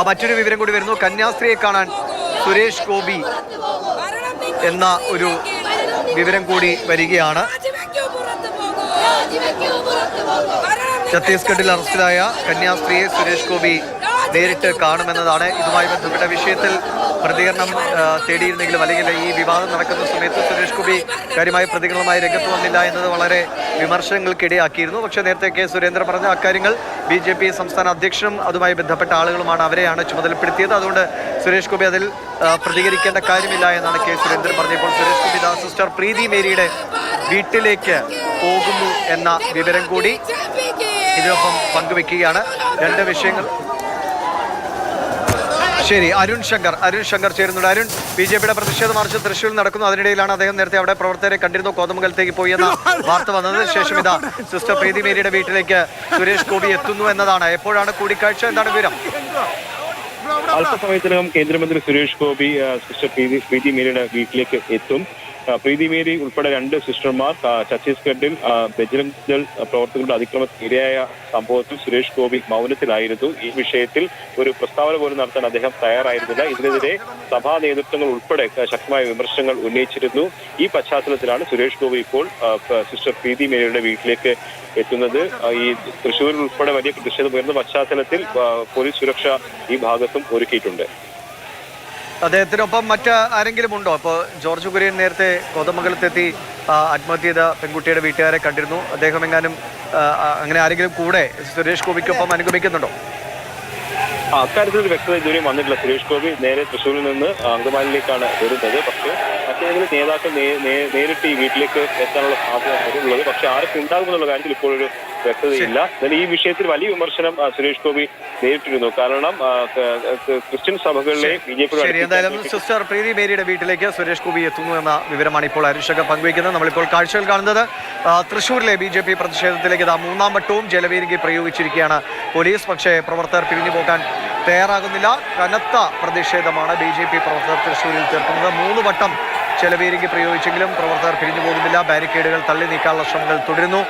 മറ്റൊരു വിവരം കൂടി വരുന്നു. കന്യാസ്ത്രീയെ കാണാൻ സുരേഷ് ഗോപി എന്ന ഒരു വിവരം കൂടി വരികയാണ്. ഛത്തീസ്ഗഡിൽ അറസ്റ്റിലായ കന്യാസ്ത്രീയെ സുരേഷ് ഗോപി നേരിട്ട് കാണുമെന്നതാണ്. ഇതുമായി ബന്ധപ്പെട്ട വിഷയത്തിൽ പ്രതികരണം തേടിയിരുന്നെങ്കിലും അല്ലെങ്കിൽ ഈ വിവാദം നടക്കുന്ന സമയത്ത് സുരേഷ് ഗോപി കാര്യമായ പ്രതികരണവുമായി രംഗത്ത് വന്നില്ല എന്നത് വളരെ വിമർശനങ്ങൾക്കിടയാക്കിയിരുന്നു. പക്ഷേ നേരത്തെ കെ സുരേന്ദ്രൻ പറഞ്ഞ അക്കാര്യങ്ങൾ BJP സംസ്ഥാന അധ്യക്ഷനും അതുമായി ബന്ധപ്പെട്ട ആളുകളുമാണ്, അവരെയാണ് ചുമതലപ്പെടുത്തിയത്. അതുകൊണ്ട് സുരേഷ് ഗോപി അതിൽ പ്രതികരിക്കേണ്ട കാര്യമില്ല എന്നാണ് കെ സുരേന്ദ്രൻ പറഞ്ഞപ്പോൾ സുരേഷ് ഗോപി സിസ്റ്റർ പ്രീതി മേരിയുടെ വീട്ടിലേക്ക് പോകുന്നു എന്ന വിവരം കൂടി ഇതിനൊപ്പം പങ്കുവെക്കുകയാണ്. രണ്ട് വിഷയങ്ങൾ. ശരി, അരുൺ ശങ്കർ ചേരുന്നുണ്ട്. അരുൺ, BJPയുടെ പ്രതിഷേധ മാർച്ച് തൃശ്ശൂരിൽ നടക്കുന്നു. അതിനിടയിലാണ് അദ്ദേഹം നേരത്തെ അവിടെ പ്രവർത്തകരെ കണ്ടിരുന്നു, കോതമംഗലത്തേക്ക് പോയി എന്ന വാർത്ത വന്നത്. ശേഷം ഇതാ സിസ്റ്റർ പ്രീതി മേരിയുടെ വീട്ടിലേക്ക് സുരേഷ് ഗോപി എത്തുന്നു എന്നതാണ്. എപ്പോഴാണ് കൂടിക്കാഴ്ച, എന്താണ് വിവരം? അല്പസമയത്തിനകം കേന്ദ്രമന്ത്രി സുരേഷ് ഗോപി സിസ്റ്റർ പ്രീതി മേരിയുടെ വീട്ടിലേക്ക് എത്തും. പ്രീതി മേരി ഉൾപ്പെടെ 2 സിസ്റ്റർമാർ ഛത്തീസ്ഗഡിൽ ബജ്രംഗ് ദൾ പ്രവർത്തകരുടെ അതിക്രമത്തിന് ഇരയായ സംഭവത്തിൽ സുരേഷ് ഗോപി മൗനത്തിലായിരുന്നു. ഈ വിഷയത്തിൽ ഒരു പ്രസ്താവന പോലും നടത്താൻ അദ്ദേഹം തയ്യാറായിരുന്നില്ല. ഇതിനെതിരെ സഭാ നേതൃത്വങ്ങൾ ഉൾപ്പെടെ ശക്തമായ വിമർശനങ്ങൾ ഉന്നയിച്ചിരുന്നു. ഈ പശ്ചാത്തലത്തിലാണ് സുരേഷ് ഗോപി ഇപ്പോൾ സിസ്റ്റർ പ്രീതി മേരിയുടെ വീട്ടിലേക്ക് എത്തുന്നത്. ഈ തൃശ്ശൂരിൽ ഉൾപ്പെടെ വലിയ പ്രതിഷേധം ഉയർന്ന പശ്ചാത്തലത്തിൽ പോലീസ് സുരക്ഷ ഈ ഭാഗത്തും ഒരുക്കിയിട്ടുണ്ട്. അദ്ദേഹത്തിനൊപ്പം മറ്റ് ആരെങ്കിലും ഉണ്ടോ? ഇപ്പോൾ ജോർജ് കുര്യൻ നേരത്തെ കോതമംഗലത്തെത്തി ആത്മഹത്യ ചെയ്ത പെൺകുട്ടിയുടെ വീട്ടുകാരെ കണ്ടിരുന്നു. അദ്ദേഹം എങ്ങാനും അങ്ങനെ ആരെങ്കിലും കൂടെ സുരേഷ് ഗോപിക്കൊപ്പം അനുഗമിക്കുന്നുണ്ടോ? അക്കാര്യത്തിൽ ഒരു വ്യക്തത ഇതുവരെയും വന്നിട്ടില്ല. സുരേഷ് ഗോപി നേരെ തൃശ്ശൂരിൽ നിന്ന് അങ്കമാലിയിലേക്കാണ് വരുന്നത്. പക്ഷേ മറ്റേതെങ്കിലും നേതാക്കൾ നേരിട്ട് ഈ വീട്ടിലേക്ക് എത്താനുള്ള സാധ്യത ഉള്ളത്. പക്ഷെ ആരൊക്കെ ഉണ്ടാകുമെന്നുള്ള കാര്യത്തിൽ ഇപ്പോഴൊരു വ്യക്തതയില്ല. എന്നാൽ ഈ വിഷയത്തിൽ വലിയ വിമർശനം സുരേഷ് ഗോപി നേരിട്ടിരുന്നു. കാരണം ക്രിസ്ത്യൻ സഭകളിലെ BJP എന്തായാലും സിസ്റ്റർ പ്രീതി മേരിയുടെ വീട്ടിലേക്ക് സുരേഷ് ഗോപി എത്തുന്നു എന്ന വിവരമാണ് ഇപ്പോൾ അരുഷക പങ്കുവയ്ക്കുന്നത്. നമ്മളിപ്പോൾ കാഴ്ചകൾ കാണുന്നത് തൃശ്ശൂരിലെ BJP പ്രതിഷേധത്തിലേക്ക് 3-ാം വട്ടവും ജലവീരങ്കി പ്രയോഗിച്ചിരിക്കുകയാണ് പോലീസ്. പക്ഷേ പ്രവർത്തകർ പിരിഞ്ഞു പോകാൻ തയ്യാറാകുന്നില്ല. കനത്ത പ്രതിഷേധമാണ് BJP പ്രവർത്തകർ തൃശ്ശൂരിൽ തീർക്കുന്നത്. 3 വട്ടം ജലവീരങ്കി പ്രയോഗിച്ചെങ്കിലും പ്രവർത്തകർ പിരിഞ്ഞു പോകുന്നില്ല. ബാരിക്കേഡുകൾ തള്ളി നീക്കാനുള്ള ശ്രമങ്ങൾ തുടരുന്നു.